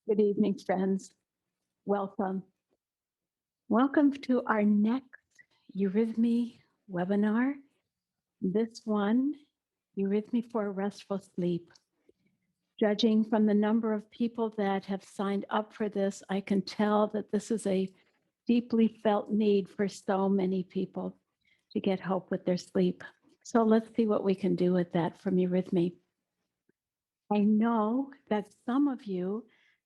Good evening, friends. Welcome. Welcome to our next Eurythmy webinar. This one, Eurythmy for Restful Sleep. Judging from the number of people that have signed up for this, I can tell that this is a deeply felt need for so many people to get help with their sleep. So let's see what we can do with that from Eurythmy. I know that some of you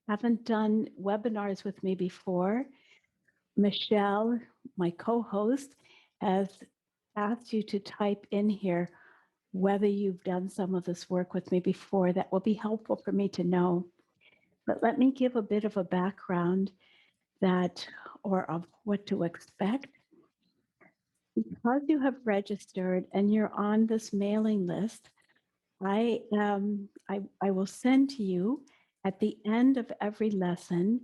haven't done webinars with me before. Michelle, my co-host, has asked you to type in here whether you've done some of this work with me before. That will be helpful for me to know. But let me give a bit of a background or of what to expect. Because you have registered and you're on this mailing list, I will send to you at the end of every lesson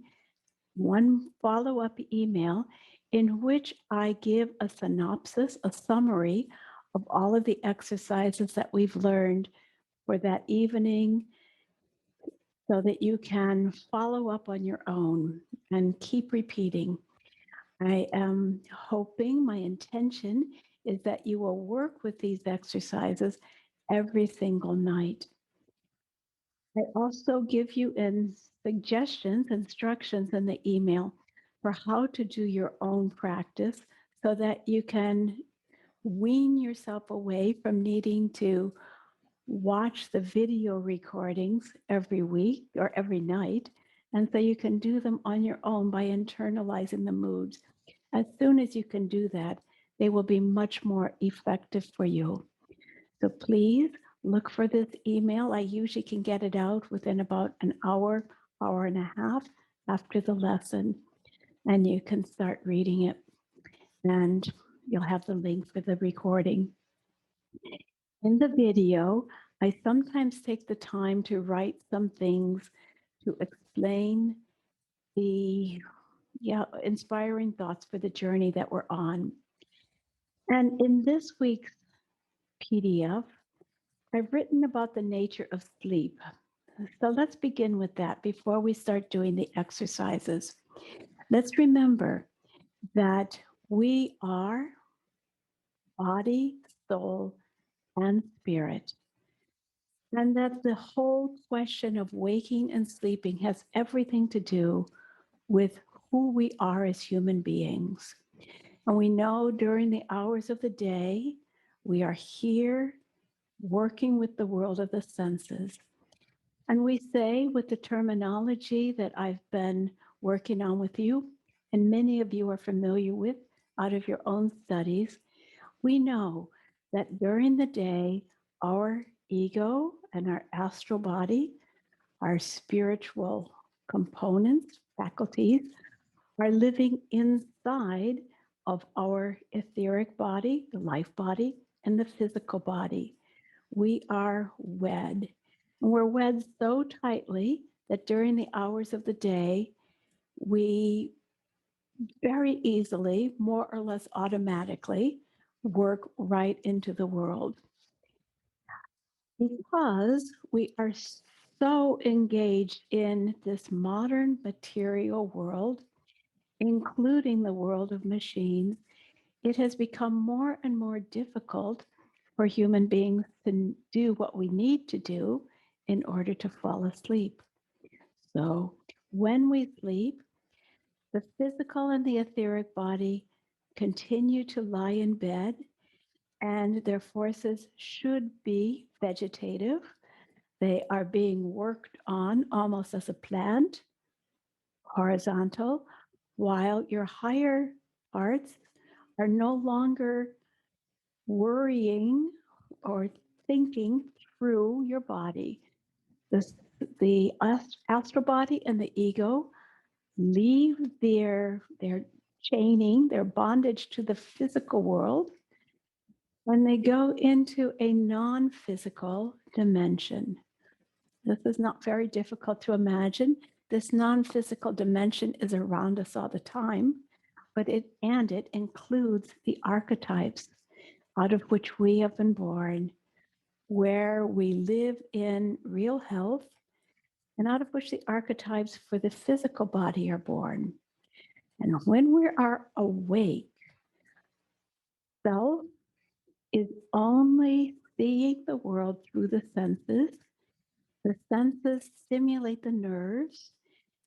one follow-up email in which I give a synopsis, a summary of all of the exercises that we've learned for that evening so that you can follow up on your own and keep repeating. I am hoping, my intention is that you will work with these exercises every single night. I also give you instructions in the email for how to do your own practice so that you can wean yourself away from needing to watch the video recordings every week or every night. And so you can do them on your own by internalizing the moods. As soon as you can do that, they will be much more effective for you. So please look for this email. I usually can get it out within about an hour, hour and a half after the lesson, and you can start reading it. And you'll have the link for the recording. In the video, I sometimes take the time to write some things to explain the inspiring thoughts for the journey that we're on. And in this week's PDF, I've written about the nature of sleep. So let's begin with that before we start doing the exercises. Let's remember that we are body, soul, and spirit. And that the whole question of waking and sleeping has everything to do with who we are as human beings. And we know during the hours of the day, we are here working with the world of the senses. And we say with the terminology that I've been working on with you, and many of you are familiar with out of your own studies, we know that during the day, our ego and our astral body, our spiritual components, faculties, are living inside of our etheric body, the life body, and the physical body. We are wed. And we're wed so tightly that during the hours of the day, we very easily, more or less automatically, work right into the world. Because we are so engaged in this modern material world, including the world of machines, it has become more and more difficult for human beings to do what we need to do in order to fall asleep. So when we sleep, the physical and the etheric body continue to lie in bed, and their forces should be vegetative. They are being worked on almost as a plant, horizontal, while your higher parts are no longer worrying or thinking through your body. This, the astral body and the ego leave their chaining, their bondage to the physical world, and they go into a non-physical dimension. This is not very difficult to imagine. This non-physical dimension is around us all the time, but it includes the archetypes out of which we have been born, where we live in real health and out of which the archetypes for the physical body are born. And when we are awake, self is only seeing the world through the senses. The senses stimulate the nerves,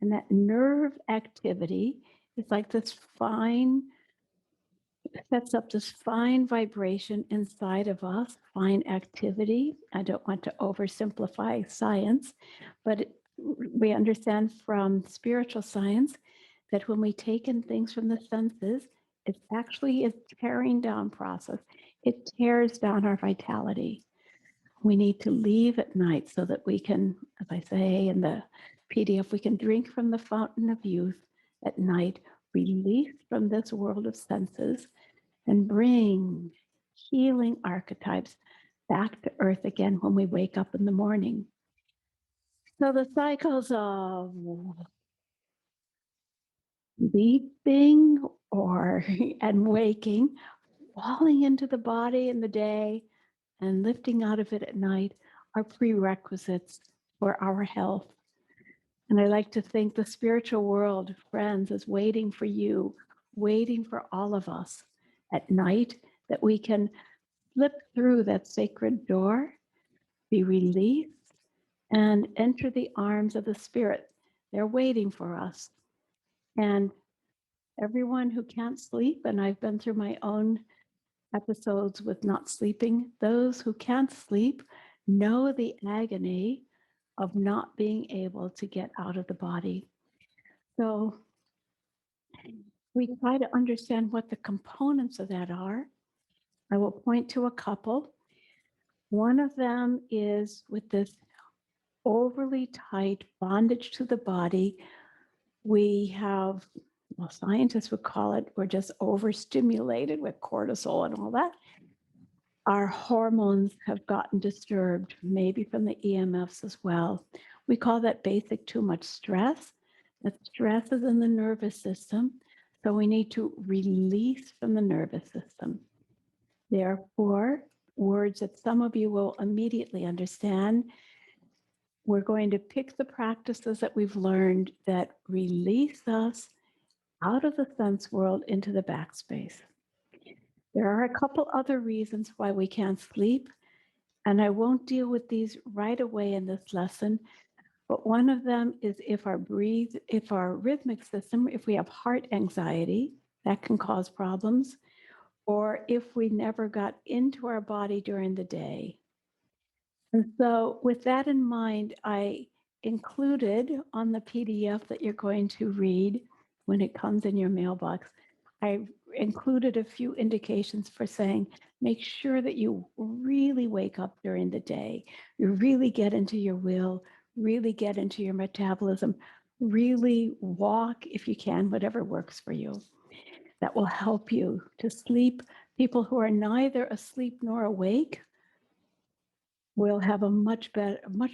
and that nerve activity is like this fine, sets up this fine vibration inside of us, fine activity. I don't want to oversimplify science, but we understand from spiritual science that when we take in things from the senses, it's actually a tearing down process. It tears down our vitality. We need to leave at night so that we can, as I say in the PDF, we can drink from the fountain of youth at night, release from this world of senses, and bring healing archetypes back to earth again when we wake up in the morning. So the cycles of sleeping or and waking, falling into the body in the day and lifting out of it at night are prerequisites for our health. And I like to think the spiritual world, friends, is waiting for you, waiting for all of us at night that we can slip through that sacred door, be released, and enter the arms of the Spirit. They're waiting for us. And everyone who can't sleep, and I've been through my own episodes with not sleeping, those who can't sleep know the agony of not being able to get out of the body. So we try to understand what the components of that are. I will point to a couple. One of them is with this overly tight bondage to the body. We have, well, scientists would call it, we're just overstimulated with cortisol and all that. Our hormones have gotten disturbed, maybe from the EMFs as well. We call that basic too much stress. That stress is in the nervous system. So we need to release from the nervous system. Therefore, words that some of you will immediately understand. We're going to pick the practices that we've learned that release us out of the sense world into the backspace. There are a couple other reasons why we can't sleep, and I won't deal with these right away in this lesson, but one of them is if our rhythmic system, if we have heart anxiety, that can cause problems, or if we never got into our body during the day. And so with that in mind, I included on the PDF that you're going to read when it comes in your mailbox, I included a few indications for saying, make sure that you really wake up during the day. You really get into your will, really get into your metabolism, really walk if you can, whatever works for you. That will help you to sleep. People who are neither asleep nor awake will have a much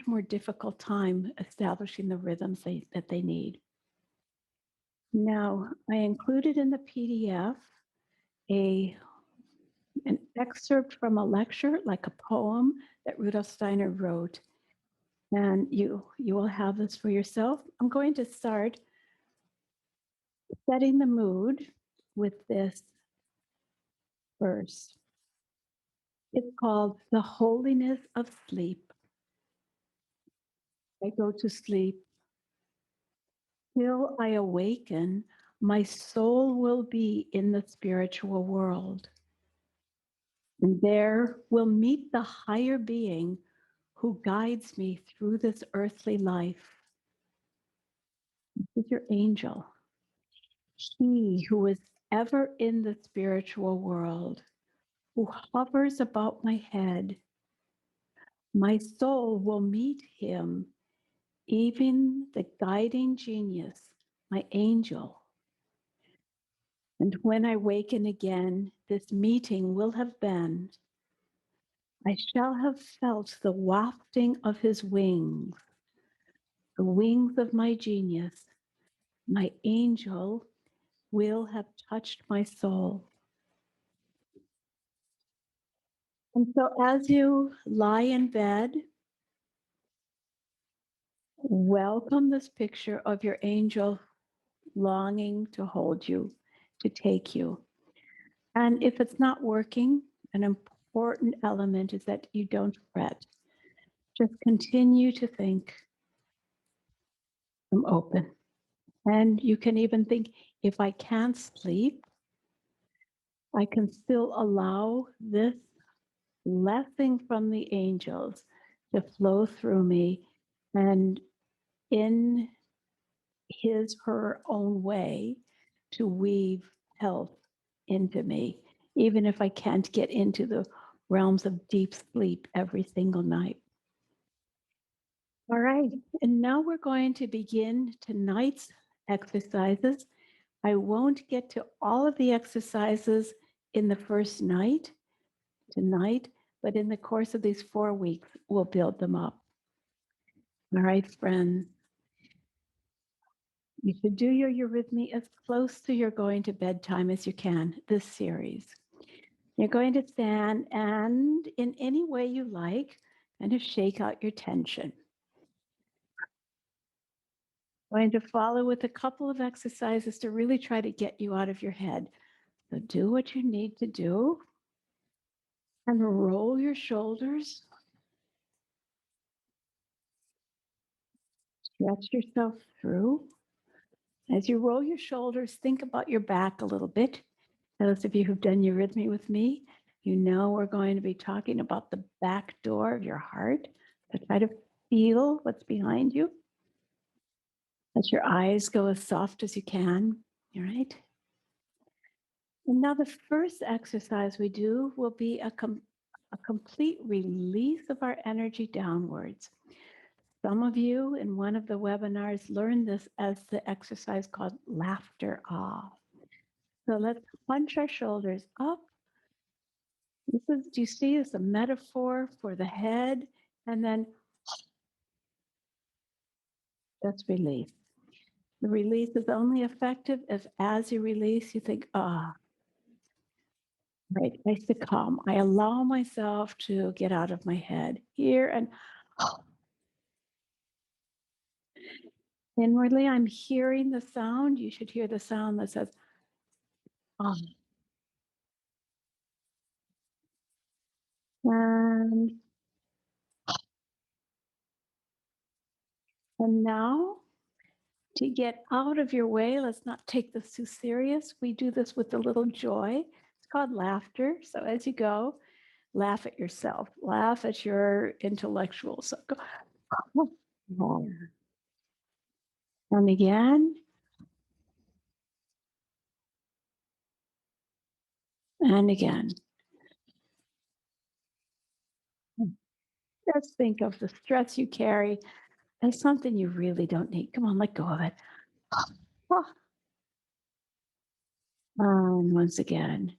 more difficult time establishing the rhythms that they need. Now, I included in the PDF an excerpt from a lecture, like a poem that Rudolf Steiner wrote. And you will have this for yourself. I'm going to start setting the mood with this verse. It's called The Holiness of Sleep. I go to sleep. Till I awaken, my soul will be in the spiritual world. And there will meet the higher being who guides me through this earthly life. This is your angel. He who is ever in the spiritual world, who hovers about my head. My soul will meet him, even the guiding genius, my angel. And when I waken again, this meeting will have been. I shall have felt the wafting of his wings, the wings of my genius. My angel will have touched my soul. And so as you lie in bed, Welcome this picture of your angel longing to hold you, to take you. And if it's not working, an important element is that you don't fret. Just continue to think, I'm open. And you can even think, if I can't sleep, I can still allow this blessing from the angels to flow through me and in his, her own way to weave health into me, even if I can't get into the realms of deep sleep every single night. All right. And now we're going to begin tonight's exercises. I won't get to all of the exercises in the first night tonight, but in the course of these 4 weeks, we'll build them up. All right, friends. You should do your eurythmy as close to your going to bedtime as you can this series. You're going to stand and in any way you like, kind of shake out your tension. Going to follow with a couple of exercises to really try to get you out of your head. So do what you need to do and roll your shoulders. Stretch yourself through. As you roll your shoulders, think about your back a little bit. Those of you who've done eurythmy with me, you know we're going to be talking about the back door of your heart. So try to feel what's behind you. Let your eyes go as soft as you can. All right. And now the first exercise we do will be a complete release of our energy downwards. Some of you in one of the webinars learned this as the exercise called laughter off. So let's hunch our shoulders up. This is, do you see, it's a metaphor for the head, and then just release. The release is only effective if as you release, you think, right, I succumb. I allow myself to get out of my head here and inwardly, I'm hearing the sound. You should hear the sound that says, ah. And, and now to get out of your way, let's not take this too serious. We do this with a little joy. It's called laughter. So as you go, laugh at yourself, laugh at your intellectual self. Go. And again, and again. Just think of the stress you carry as something you really don't need. Come on, let go of it. And once again.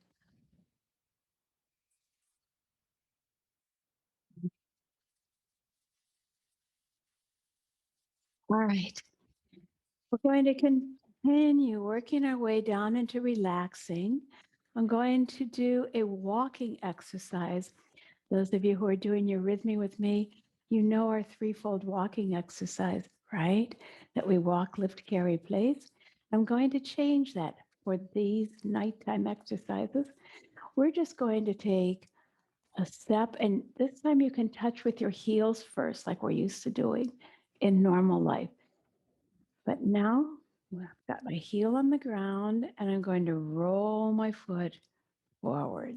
All right. We're going to continue working our way down into relaxing. I'm going to do a walking exercise. Those of you who are doing eurythmy with me, you know our threefold walking exercise, right? That we walk, lift, carry, place. I'm going to change that for these nighttime exercises. We're just going to take a step, and this time you can touch with your heels first, like we're used to doing in normal life. But now I've got my heel on the ground and I'm going to roll my foot forward.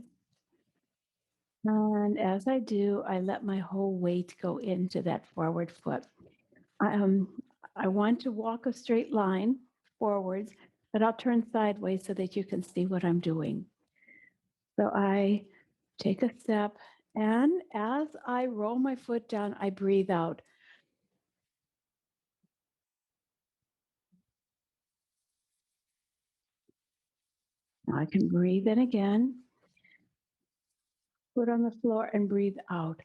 And as I do, I let my whole weight go into that forward foot. I want to walk a straight line forwards, but I'll turn sideways so that you can see what I'm doing. So I take a step, and as I roll my foot down, I breathe out. Now I can breathe in again, foot on the floor, and breathe out.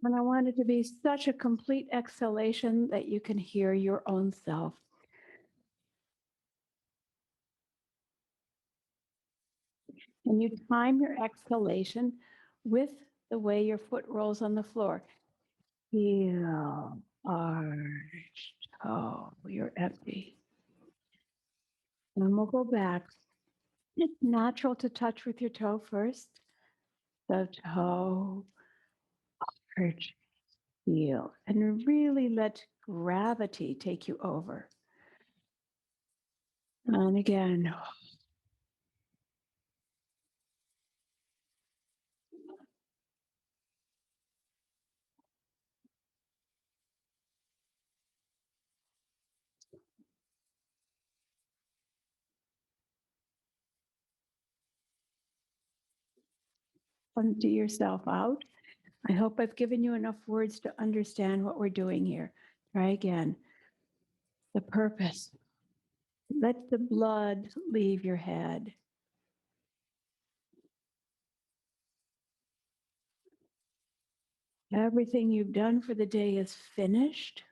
And I want it to be such a complete exhalation that you can hear your own self. And you time your exhalation with the way your foot rolls on the floor. Heel, arch, toe, you're empty. And we'll go back. It's natural to touch with your toe first. The toe, arch, heel, and really let gravity take you over. And again, empty yourself out. I hope I've given you enough words to understand what we're doing here. Try again. The purpose. Let the blood leave your head. Everything you've done for the day is finished.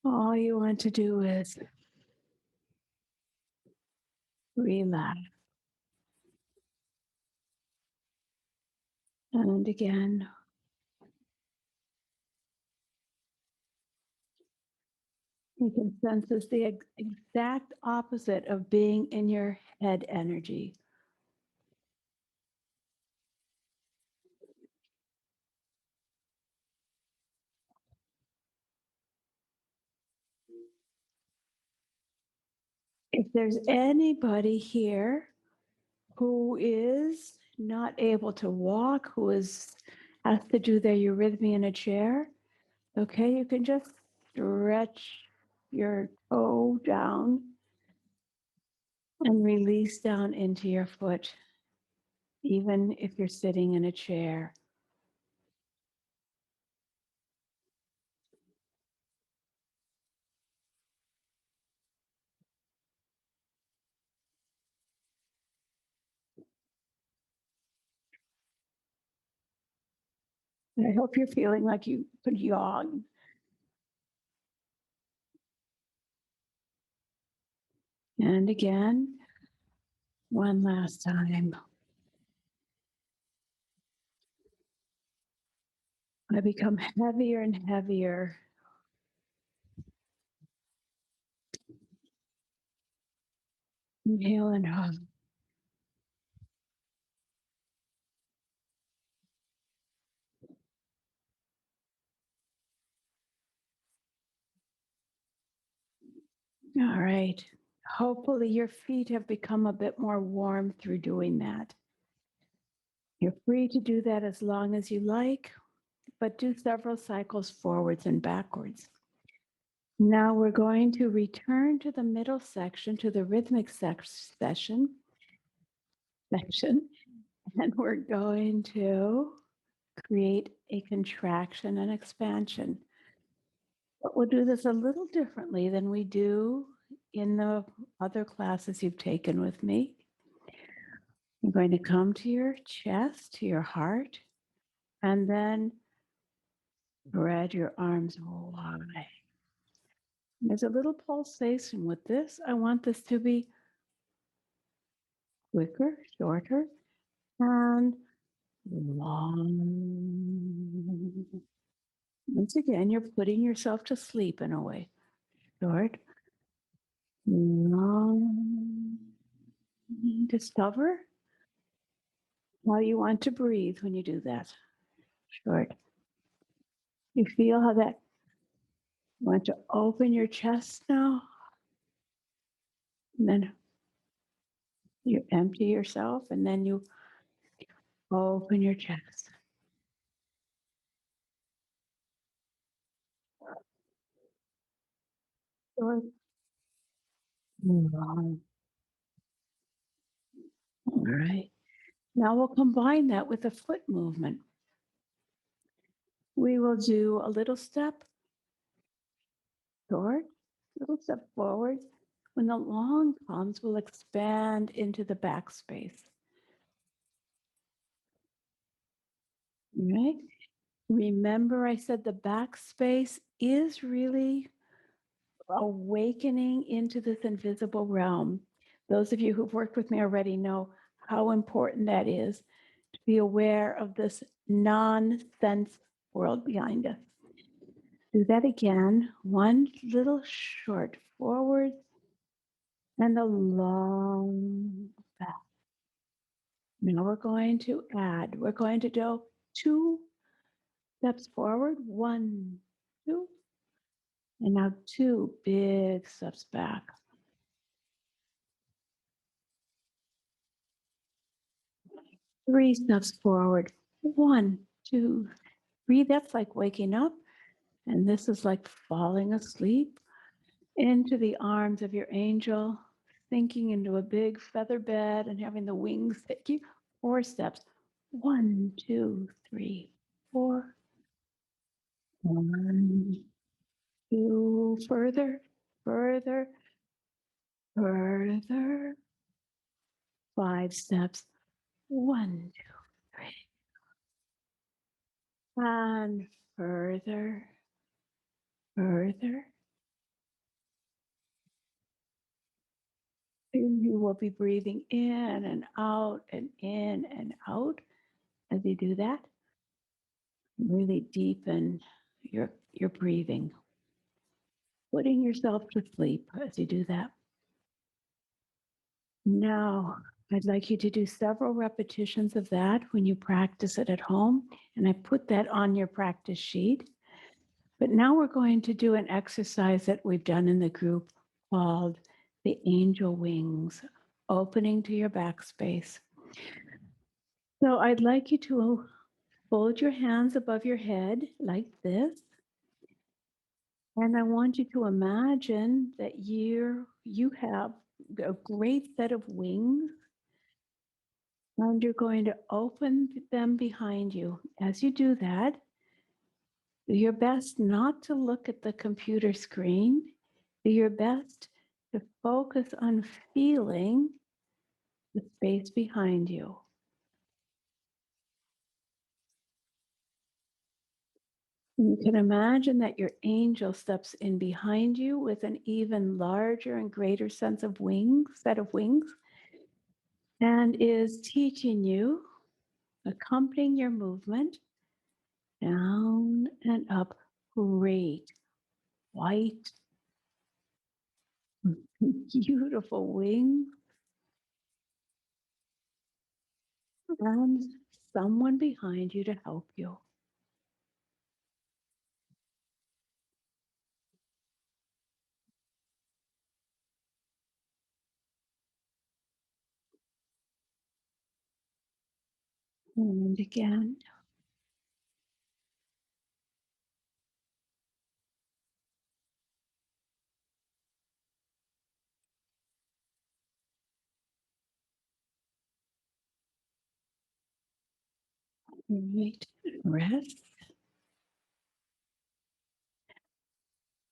All you want to do is relax. And again, you can sense it's the exact opposite of being in your head energy. If there's anybody here who is not able to walk, who is has to do their eurythmy in a chair, okay, you can just stretch your toe down and release down into your foot, even if you're sitting in a chair. I hope you're feeling like you could yawn. And again, one last time. I become heavier and heavier. Inhale and hold. All right. Hopefully, your feet have become a bit more warm through doing that. You're free to do that as long as you like, but do several cycles forwards and backwards. Now we're going to return to the middle section, to the rhythmic section, and we're going to create a contraction and expansion. But we'll do this a little differently than we do in the other classes you've taken with me. You're going to come to your chest, to your heart, and then spread your arms wide. There's a little pulsation with this. I want this to be quicker, shorter, and long. Once again, you're putting yourself to sleep in a way. Short, long. Discover how you want to breathe when you do that. Short. You feel how that you want to open your chest now, and then you empty yourself, and then you open your chest. Short, long. All right. Now we'll combine that with a foot movement. We will do a little step short, little step forward. When the long comes, we'll expand into the backspace. All right. Remember, I said the backspace is really awakening into this invisible realm. Those of you who've worked with me already know how important that is to be aware of this non-sense world behind us. Do that again. One little short forward and a long back. Now we're going to do 2 steps forward. 1, 2, and now 2 big steps back. 3 steps forward. 1, 2, 3. That's like waking up. And this is like falling asleep into the arms of your angel, sinking into a big feather bed and having the wings take you. 4 steps. 1, 2, 3, 4. 1, 2. Further, further, further. 5 steps. 1, 2, 3. And further, further. And you will be breathing in and out and in and out as you do that. Really deepen your breathing, putting yourself to sleep as you do that. Now, I'd like you to do several repetitions of that when you practice it at home. And I put that on your practice sheet. But now we're going to do an exercise that we've done in the group called the angel wings, opening to your backspace. So I'd like you to fold your hands above your head like this. And I want you to imagine that you have a great set of wings and you're going to open them behind you. As you do that, do your best not to look at the computer screen. Do your best to focus on feeling the space behind you. You can imagine that your angel steps in behind you with an even larger and greater set of wings, and is teaching you, accompanying your movement down and up. Great, white, beautiful wings, and someone behind you to help you. And again, great, rest.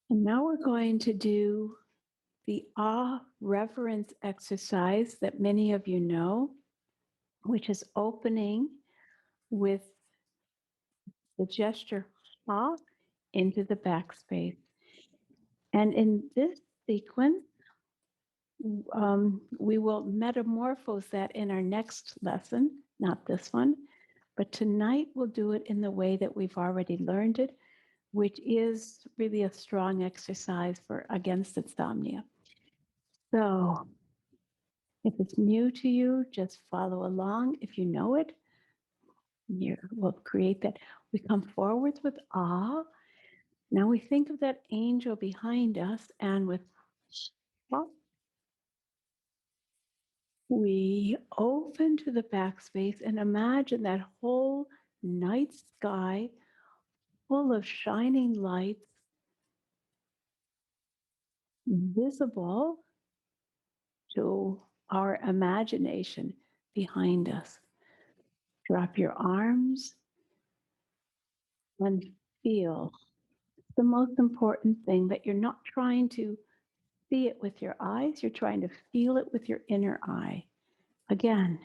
And now we're going to do the awe reverence exercise that many of you know, which is opening with the gesture ha into the backspace. And in this sequence, we will metamorphose that in our next lesson, not this one, but tonight we'll do it in the way that we've already learned it, which is really a strong exercise for against insomnia. So if it's new to you, just follow along. If you know it, we'll create that. We come forwards with awe. Now we think of that angel behind us, and with awe, we open to the backspace and imagine that whole night sky full of shining lights, visible to our imagination behind us. Drop your arms and feel the most important thing, that you're not trying to see it with your eyes, you're trying to feel it with your inner eye. Again,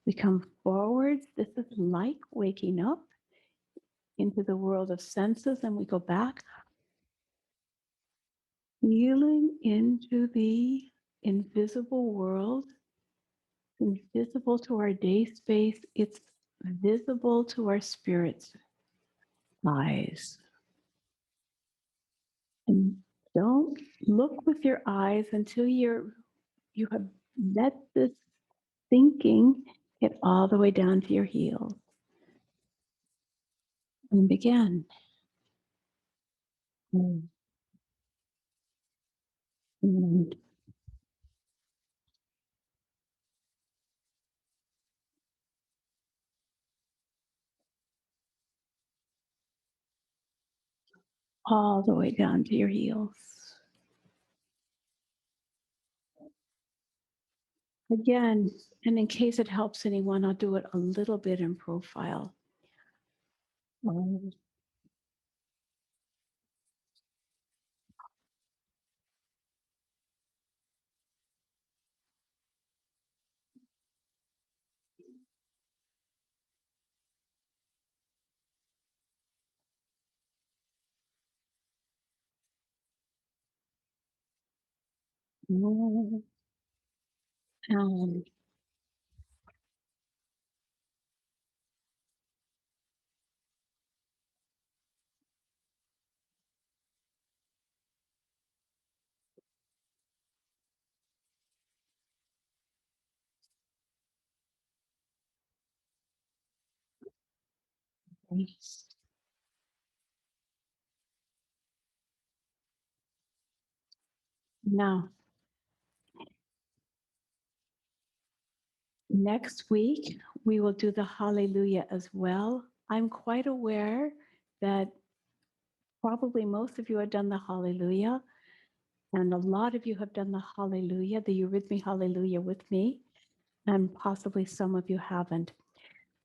we come forwards. This is like waking up into the world of senses, and we go back, feeling into the invisible world invisible to our day space, it's visible to our spirit's eyes. And don't look with your eyes until you have let this thinking get all the way down to your heels. And begin. And all the way down to your heels. Again, and in case it helps anyone, I'll do it a little bit in profile. And release. Now, next week, we will do the Hallelujah as well. I'm quite aware that probably most of you have done the Hallelujah, and a lot of you have done the Hallelujah, the Eurythmy Hallelujah with me, and possibly some of you haven't.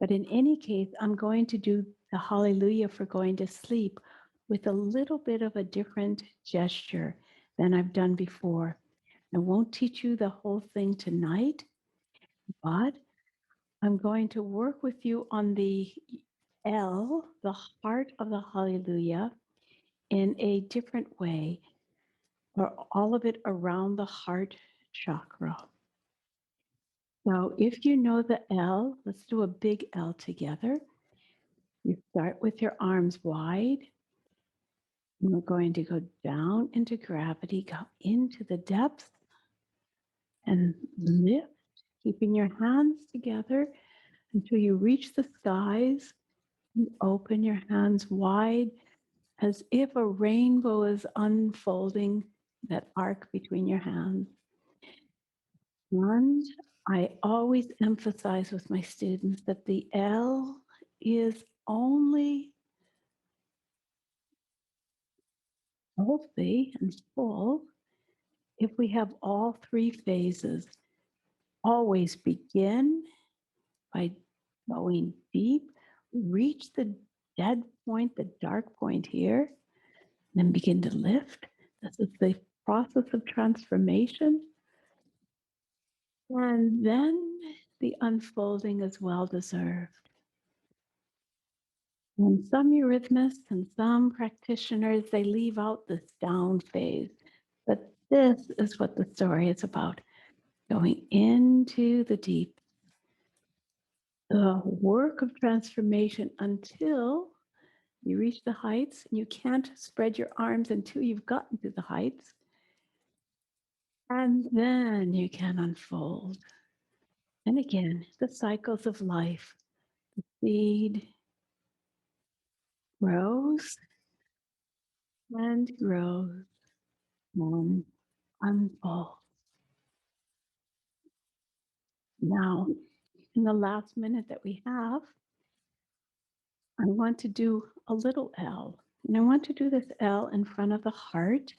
But in any case, I'm going to do the Hallelujah for going to sleep with a little bit of a different gesture than I've done before. I won't teach you the whole thing tonight, but I'm going to work with you on the L, the heart of the Hallelujah, in a different way, or all of it around the heart chakra. So if you know the L, let's do a big L together. You start with your arms wide. And we're going to go down into gravity, go into the depths, and lift, keeping your hands together until you reach the skies. And open your hands wide as if a rainbow is unfolding that arc between your hands. And I always emphasize with my students that the L is only healthy and full if we have all three phases. Always begin by going deep, reach the dead point, the dark point here, then begin to lift. This is the process of transformation. And then the unfolding is well deserved. And some eurythmists and some practitioners, they leave out this down phase. But this is what the story is about, going into the deep, the work of transformation until you reach the heights. And you can't spread your arms until you've gotten to the heights. And then you can unfold. And again, the cycles of life. The seed grows and grows and unfolds. Now, in the last minute that we have, I want to do a little L. And I want to do this L in front of the heart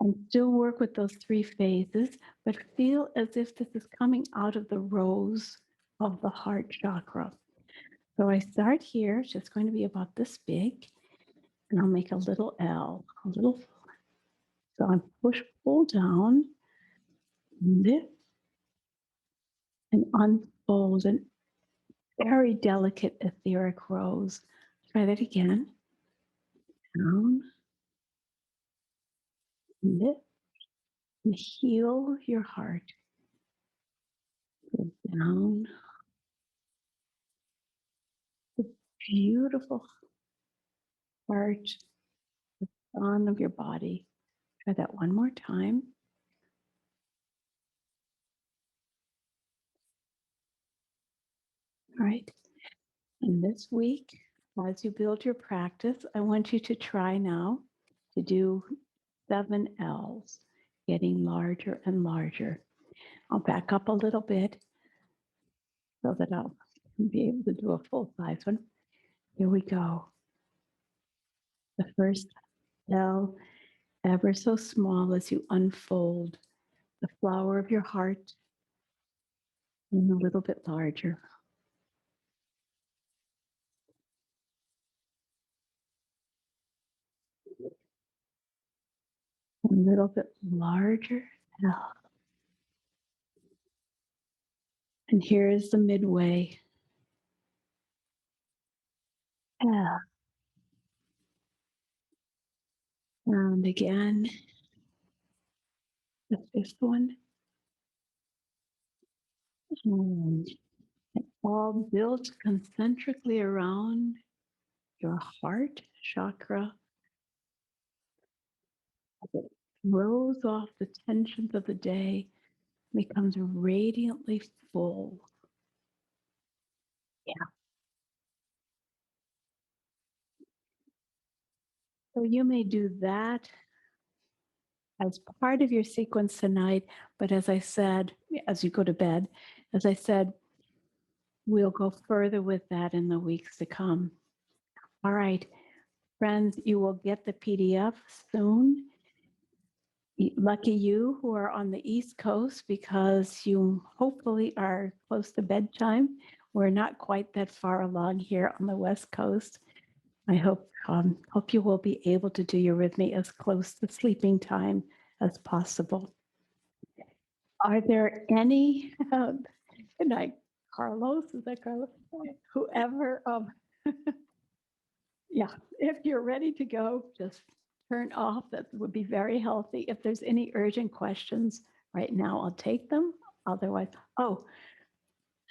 and still work with those three phases, but feel as if this is coming out of the rose of the heart chakra. So I start here, it's just going to be about this big, and I'll make a little L, a little. So I push, pull down, lift, and unfold an very delicate etheric rose. Try that again. Down, lift, and heal your heart. Go down the beautiful heart, the dawn of your body. Try that one more time. All right. And this week, as you build your practice, I want you to try now to do 7 L's, getting larger and larger. I'll back up a little bit so that I'll be able to do a full size one. Here we go. The first L, ever so small as you unfold the flower of your heart, and a little bit larger. A little bit larger. L. And here is the midway. L. And again, the fifth one. And all built concentrically around your heart chakra. It throws off the tensions of the day, becomes radiantly full. Yeah. So you may do that as part of your sequence tonight. But as I said, as you go to bed, as I said, we'll go further with that in the weeks to come. All right, friends, you will get the PDF soon. Lucky you who are on the East Coast, because you hopefully are close to bedtime. We're not quite that far along here on the West Coast. I hope you will be able to do your Eurythmy as close to sleeping time as possible. Are there any, good night, Carlos, is that Carlos? Whoever, yeah, if you're ready to go, just turn off. That would be very healthy. If there's any urgent questions right now, I'll take them. Otherwise, oh,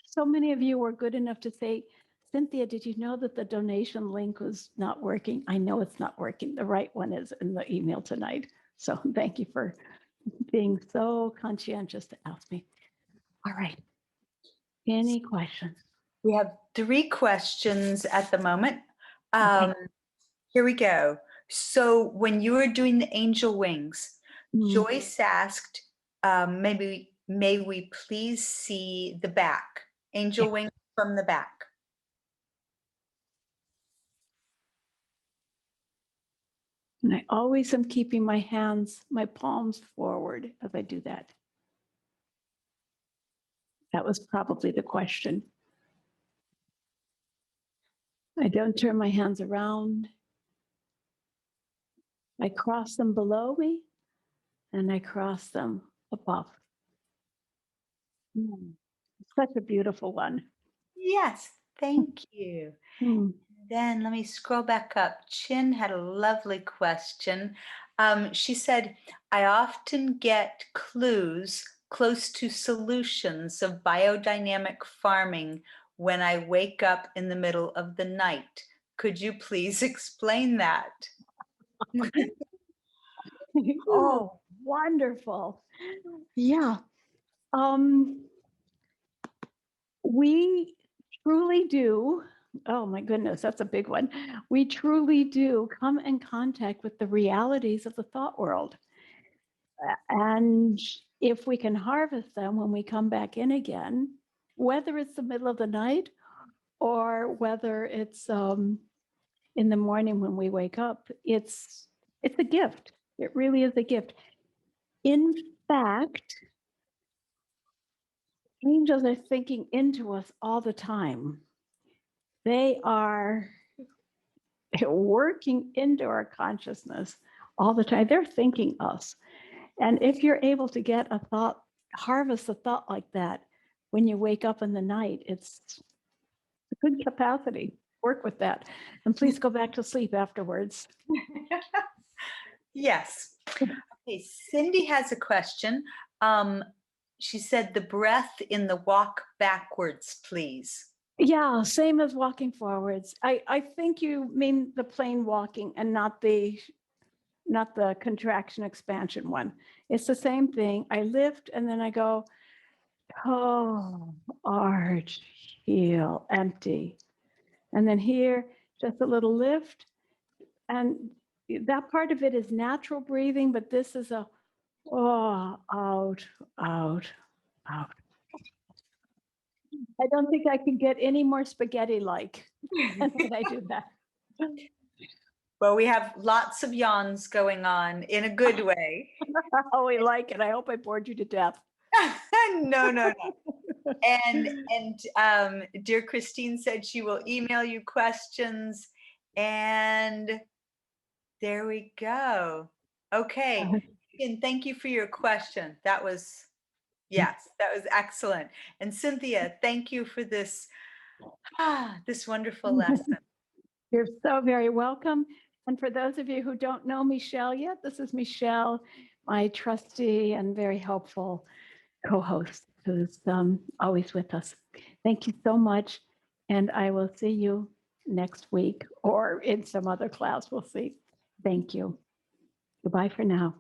so many of you were good enough to say, Cynthia, did you know that the donation link was not working? I know it's not working. The right one is in the email tonight. So thank you for being so conscientious to ask me. All right. Any questions? We have 3 questions at the moment. Here we go. So when you were doing the angel wings, Joyce asked, may we please see the back, angel wings from the back. And I always am keeping my palms forward as I do that. That was probably the question. I don't turn my hands around. I cross them below me and I cross them above. Such a beautiful one. Yes, thank you. Then let me scroll back up. Chin had a lovely question. She said, I often get clues close to solutions of biodynamic farming when I wake up in the middle of the night. Could you please explain that? Oh, wonderful. Yeah. We truly do. Oh my goodness, that's a big one. We truly do come in contact with the realities of the thought world. And if we can harvest them when we come back in again, whether it's the middle of the night or whether it's in the morning when we wake up, it's a gift. It really is a gift. In fact, angels are thinking into us all the time. They are working into our consciousness all the time. They're thinking us. And if you're able to get a thought, harvest a thought like that when you wake up in the night, it's a good capacity. Work with that. And please go back to sleep afterwards. Yes. Okay, Cindy has a question. she said the breath in the walk backwards, please. Yeah, same as walking forwards. I think you mean the plain walking and not the contraction expansion one. It's the same thing. I lift and then I go toe, arch, heel, empty. And then here, just a little lift. And that part of it is natural breathing, but this is a out, out, out. I don't think I can get any more spaghetti-like when I do that. Well, we have lots of yawns going on in a good way. Oh, we like it. I hope I bored you to death. No, no, no. Dear Christine said she will email you questions, and there we go. Okay. And thank you for your question. That was, yes, that was excellent. And Cynthia, thank you for this, this wonderful lesson. You're so very welcome. And for those of you who don't know Michelle yet, this is Michelle, my trusty and very helpful co-host who's always with us. Thank you so much. And I will see you next week or in some other class. We'll see. Thank you. Goodbye for now.